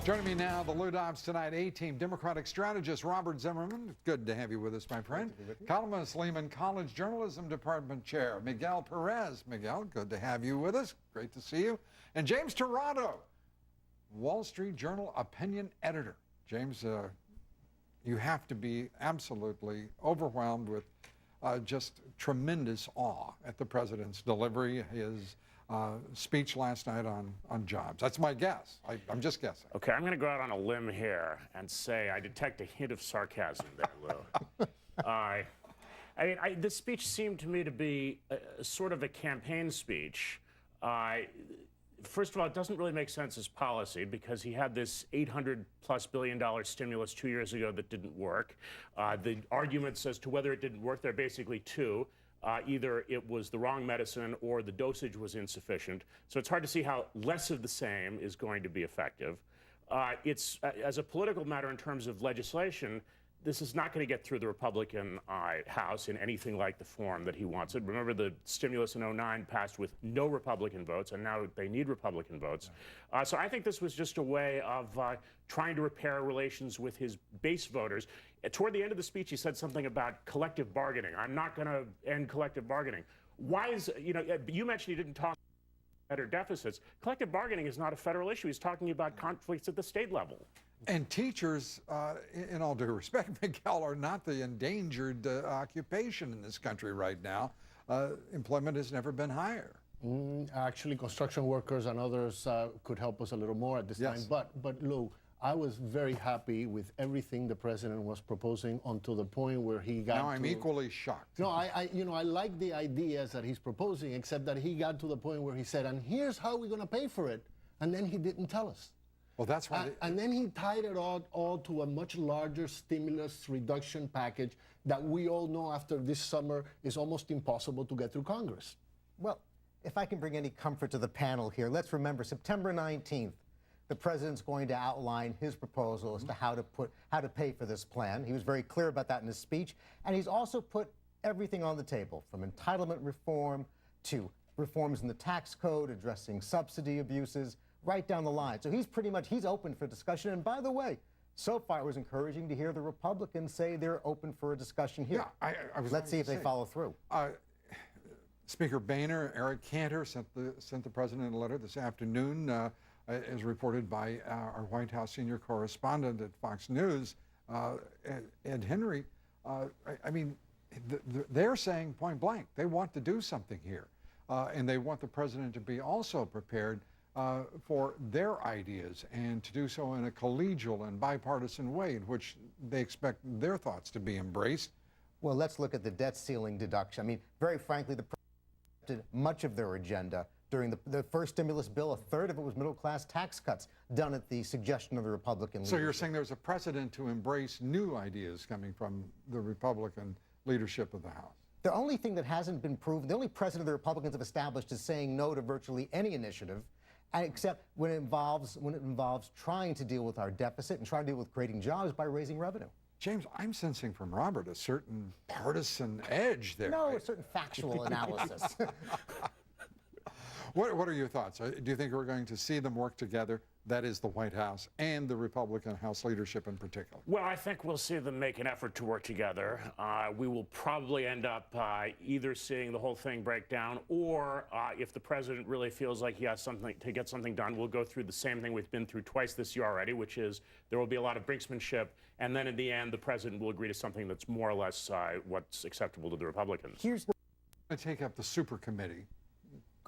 Joining me now, the Lou Dobbs Tonight A-Team Democratic strategist Robert Zimmerman. Good to have you with us, my friend. Columnist Lehman College Journalism Department Chair Miguel Perez. Miguel, good to have you with us. Great to see you. And James Torrado, Wall Street Journal opinion editor. James, you have to be absolutely overwhelmed with just tremendous awe at the president's delivery, his speech last night on jobs. That's my guess. I'm just guessing. Okay, I'm going to go out on a limb here and say I detect a hint of sarcasm there, Lou. This speech seemed to me to be sort of a campaign speech. First of all, it doesn't really make sense as policy because he had this $800+ billion stimulus 2 years ago that didn't work. The arguments as to whether it didn't work, there are basically two. Either it was the wrong medicine or the dosage was insufficient. So it's hard to see how less of the same is going to be effective. It's as a political matter in terms of legislation, this is not going to get through the Republican House in anything like the form that he wants it. Remember, the stimulus in '09 passed with no Republican votes, and now they need Republican votes. So I think this was just a way of trying to repair relations with his base voters. Toward the end of the speech, he said something about collective bargaining. I'm not going to end collective bargaining. Why is, you mentioned he didn't talk better deficits. Collective bargaining is not a federal issue. He's talking about conflicts at the state level. And teachers, in all due respect, Miguel, are not the endangered occupation in this country right now. Employment has never been higher. Actually, construction workers and others could help us a little more at this time. But Lou, I was very happy with everything the president was proposing until the point where he got Now I'm equally shocked. No, I like the ideas that he's proposing, except that he got to the point where he said, and here's how we're going to pay for it. And then he didn't tell us. Well, that's why. And then he tied it all to a much larger stimulus reduction package that we all know after this summer is almost impossible to get through Congress. Well, if I can bring any comfort to the panel here, let's remember September 19th, the president's going to outline his proposal as to how to pay for this plan. He was very clear about that in his speech, and he's also put everything on the table, from entitlement reform to reforms in the tax code, addressing subsidy abuses, right down the line. So he's open for discussion. And by the way, so far it was encouraging to hear the Republicans say they're open for a discussion here. Yeah, Let's see if they follow through. Speaker Boehner, Eric Cantor sent the president a letter this afternoon, as reported by our White House senior correspondent at Fox News, Ed Henry. They're saying point blank, they want to do something here. And they want the president to be also prepared for their ideas and to do so in a collegial and bipartisan way in which they expect their thoughts to be embraced. Well, let's look at the debt ceiling deduction. I mean, very frankly, the president did much of their agenda during the first stimulus bill. A third of it was middle-class tax cuts done at the suggestion of the Republican leadership. So you're saying there's a precedent to embrace new ideas coming from the Republican leadership of the House? The only thing that hasn't been proven, the only precedent the Republicans have established is saying no to virtually any initiative, except when it involves trying to deal with our deficit and trying to deal with creating jobs by raising revenue. James, I'm sensing from Robert a certain partisan edge there. No, a certain factual analysis. What are your thoughts? Do you think we're going to see them work together? That is the White House and the Republican House leadership in particular. Well, I think we'll see them make an effort to work together. We will probably end up either seeing the whole thing break down, or if the president really feels like he has something to get something done, we'll go through the same thing we've been through twice this year already, which is there will be a lot of brinksmanship, and then in the end, the president will agree to something that's more or less what's acceptable to the Republicans. I'm going to take up the super committee,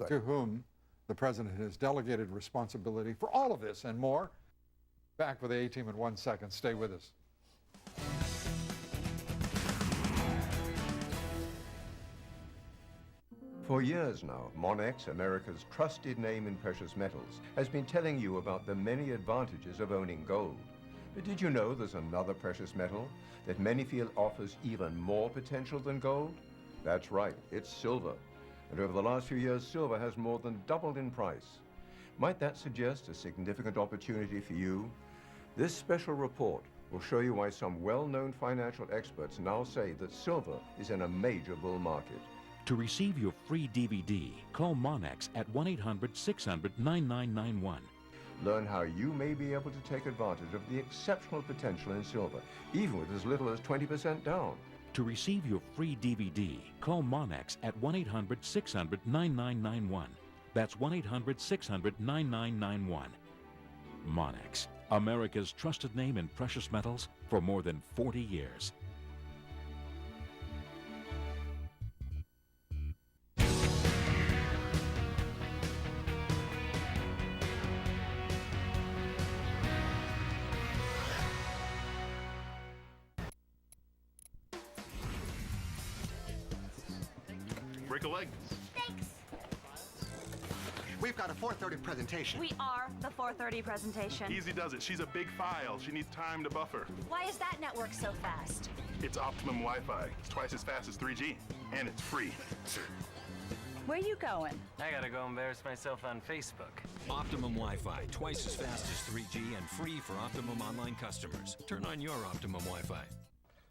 to whom the president has delegated responsibility for all of this and more. Back with the A-Team in 1 second. Stay with us. For years now, Monex, America's trusted name in precious metals, has been telling you about the many advantages of owning gold. But did you know there's another precious metal that many feel offers even more potential than gold? That's right, it's silver. And over the last few years, silver has more than doubled in price. Might that suggest a significant opportunity for you? This special report will show you why some well-known financial experts now say that silver is in a major bull market. To receive your free DVD, call Monex at 1-800-600-9991. Learn how you may be able to take advantage of the exceptional potential in silver, even with as little as 20% down. To receive your free DVD, call Monex at 1-800-600-9991. That's 1-800-600-9991. Monex, America's trusted name in precious metals for more than 40 years. Break a leg. Thanks. We've got a 4:30 presentation. We are the 4:30 presentation. Easy does it. She's a big file. She needs time to buffer. Why is that network so fast? It's Optimum Wi-Fi. It's twice as fast as 3G, and it's free. Where you going? I gotta go embarrass myself on Facebook. Optimum Wi-Fi, twice as fast as 3G and free for Optimum online customers. Turn on your Optimum Wi-Fi.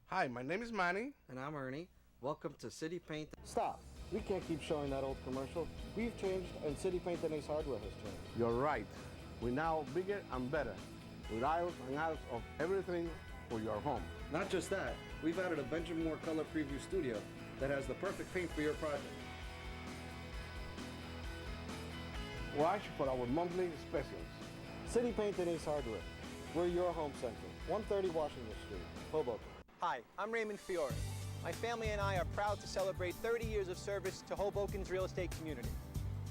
Hi, my name is Manny. And I'm Ernie. Welcome to City Paint. Stop. We can't keep showing that old commercial. We've changed, and City Paint and Ace Hardware has changed. You're right. We're now bigger and better, with aisles and aisles of everything for your home. Not just that, we've added a Benjamin Moore Color Preview Studio that has the perfect paint for your project. Watch for our monthly specials. City Paint and Ace Hardware. We're your home center. 130 Washington Street, Hoboken. Hi, I'm Raymond Fiore. My family and I are proud to celebrate 30 years of service to Hoboken's real estate community.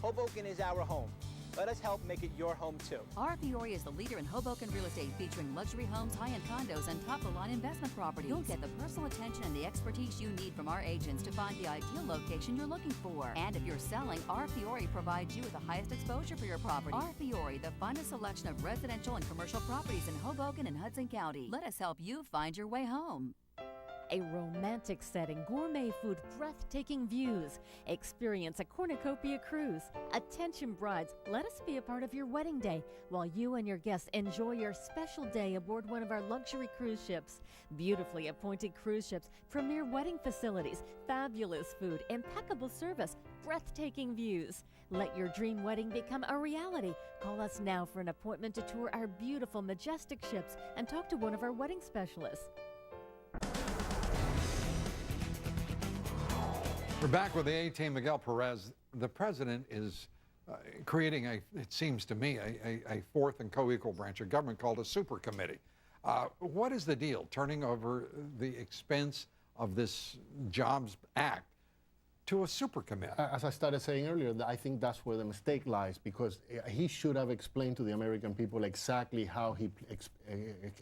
Hoboken is our home. Let us help make it your home too. R. Fiore is the leader in Hoboken real estate, featuring luxury homes, high-end condos, and top-of-the-line investment properties. You'll get the personal attention and the expertise you need from our agents to find the ideal location you're looking for. And if you're selling, R. Fiore provides you with the highest exposure for your property. R. Fiore, the finest selection of residential and commercial properties in Hoboken and Hudson County. Let us help you find your way home. A romantic setting, gourmet food, breathtaking views. Experience a cornucopia cruise. Attention brides, let us be a part of your wedding day while you and your guests enjoy your special day aboard one of our luxury cruise ships. Beautifully appointed cruise ships, premier wedding facilities, fabulous food, impeccable service, breathtaking views. Let your dream wedding become a reality. Call us now for an appointment to tour our beautiful, majestic ships and talk to one of our wedding specialists. We're back with the A-Team, Miguel Perez. The president is creating it seems to me, a fourth and co-equal branch of government called a super committee. What is the deal, turning over the expense of this Jobs Act to a super committee? As I started saying earlier, I think that's where the mistake lies, because he should have explained to the American people exactly how he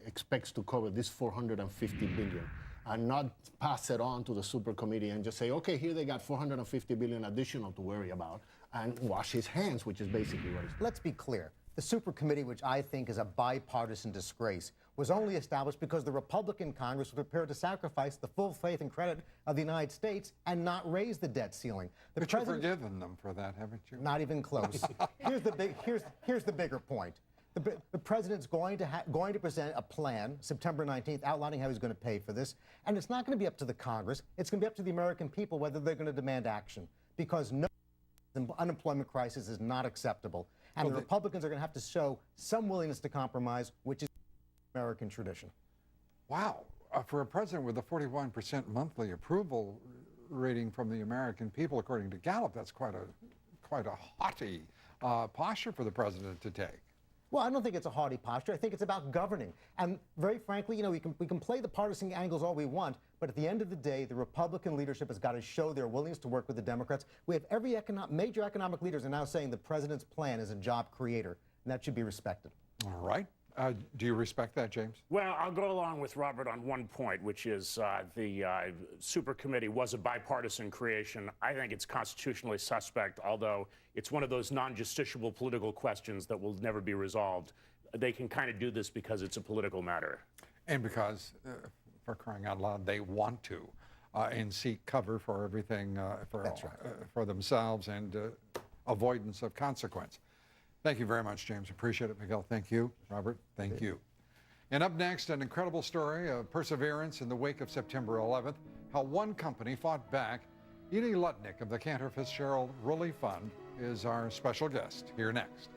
expects to cover this $450 billion. And not pass it on to the super committee and just say, okay, here they got $450 billion additional to worry about, and wash his hands, which is basically what he's doing. Let's be clear. The super committee, which I think is a bipartisan disgrace, was only established because the Republican Congress was prepared to sacrifice the full faith and credit of the United States and not raise the debt ceiling. But you've forgiven them for that, haven't you? Not even close. Here's the bigger point. The president's going to present a plan September 19th outlining how he's going to pay for this, and it's not going to be up to the Congress. It's going to be up to the American people whether they're going to demand action, because no unemployment crisis is not acceptable, and the Republicans are going to have to show some willingness to compromise, which is American tradition. Wow. For a president with a 41% monthly approval rating from the American people, according to Gallup, that's quite a haughty posture for the president to take. Well, I don't think it's a haughty posture. I think it's about governing. And very frankly, we can play the partisan angles all we want, but at the end of the day, the Republican leadership has got to show their willingness to work with the Democrats. We have every major economic leaders are now saying the president's plan is a job creator, and that should be respected. All right. Do you respect that, James? Well, I'll go along with Robert on one point, which is the super committee was a bipartisan creation. I think it's constitutionally suspect, although it's one of those non-justiciable political questions that will never be resolved. They can kind of do this because it's a political matter. And because, for crying out loud, they want to and seek cover for everything for themselves and avoidance of consequence. Thank you very much, James. Appreciate it, Miguel. Thank you. Robert, thank you. And up next, an incredible story of perseverance in the wake of September 11th, how one company fought back. Edie Lutnick of the Cantor Fitzgerald Relief Fund is our special guest. Here next.